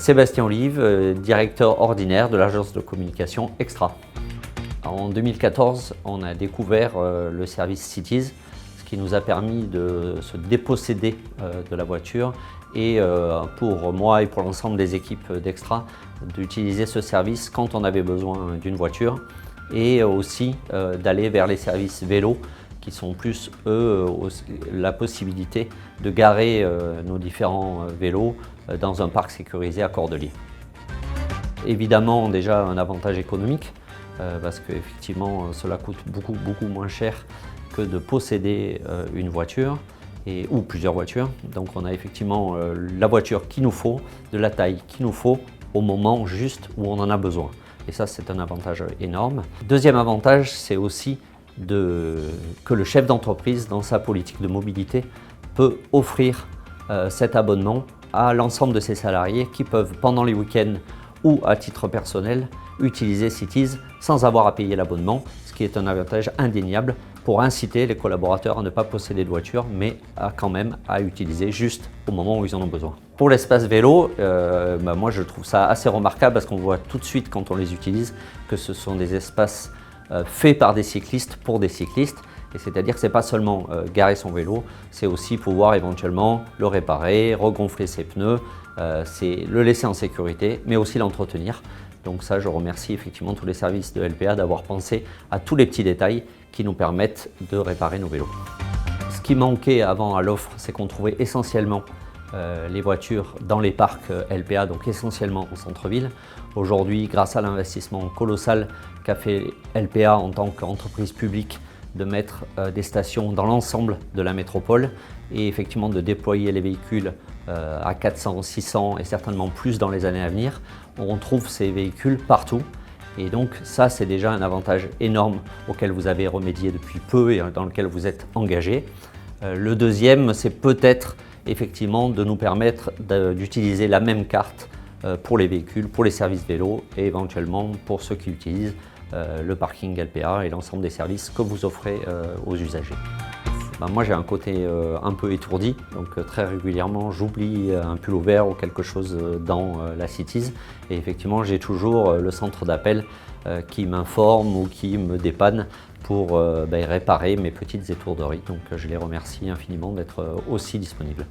Sébastien Olive, directeur ordinaire de l'agence de communication Extra. En 2014, on a découvert le service Cities, ce qui nous a permis de se déposséder de la voiture et pour moi et pour l'ensemble des équipes d'Extra, d'utiliser ce service quand on avait besoin d'une voiture et aussi d'aller vers les services vélos qui sont plus, eux, la possibilité de garer nos différents vélos dans un parc sécurisé à Cordeliers. Évidemment, déjà un avantage économique, parce qu'effectivement, cela coûte beaucoup moins cher que de posséder une voiture ou plusieurs voitures. Donc on a effectivement la voiture qu'il nous faut, de la taille qu'il nous faut, au moment juste où on en a besoin. Et ça, c'est un avantage énorme. Deuxième avantage, c'est aussi que le chef d'entreprise, dans sa politique de mobilité, peut offrir cet abonnement à l'ensemble de ses salariés qui peuvent, pendant les week-ends ou à titre personnel, utiliser Cities sans avoir à payer l'abonnement, ce qui est un avantage indéniable pour inciter les collaborateurs à ne pas posséder de voiture, mais quand même à utiliser juste au moment où ils en ont besoin. Pour l'espace vélo, moi je trouve ça assez remarquable parce qu'on voit tout de suite quand on les utilise que ce sont des espaces faits par des cyclistes pour des cyclistes. Et c'est-à-dire que ce n'est pas seulement garer son vélo, c'est aussi pouvoir éventuellement le réparer, regonfler ses pneus, c'est le laisser en sécurité, mais aussi l'entretenir. Donc ça, je remercie effectivement tous les services de LPA d'avoir pensé à tous les petits détails qui nous permettent de réparer nos vélos. Ce qui manquait avant à l'offre, c'est qu'on trouvait essentiellement les voitures dans les parcs LPA, donc essentiellement au centre-ville. Aujourd'hui, grâce à l'investissement colossal qu'a fait LPA en tant qu'entreprise publique, de mettre des stations dans l'ensemble de la métropole et effectivement de déployer les véhicules à 400, 600 et certainement plus dans les années à venir. On trouve ces véhicules partout et donc ça, c'est déjà un avantage énorme auquel vous avez remédié depuis peu et dans lequel vous êtes engagé. Le deuxième, c'est peut-être effectivement de nous permettre d'utiliser la même carte pour les véhicules, pour les services vélos et éventuellement pour ceux qui utilisent le parking LPA et l'ensemble des services que vous offrez aux usagers. Moi j'ai un côté un peu étourdi, donc très régulièrement j'oublie un pull vert ou quelque chose dans la Cities et effectivement j'ai toujours le centre d'appel qui m'informe ou qui me dépanne pour réparer mes petites étourderies. Donc je les remercie infiniment d'être aussi disponibles.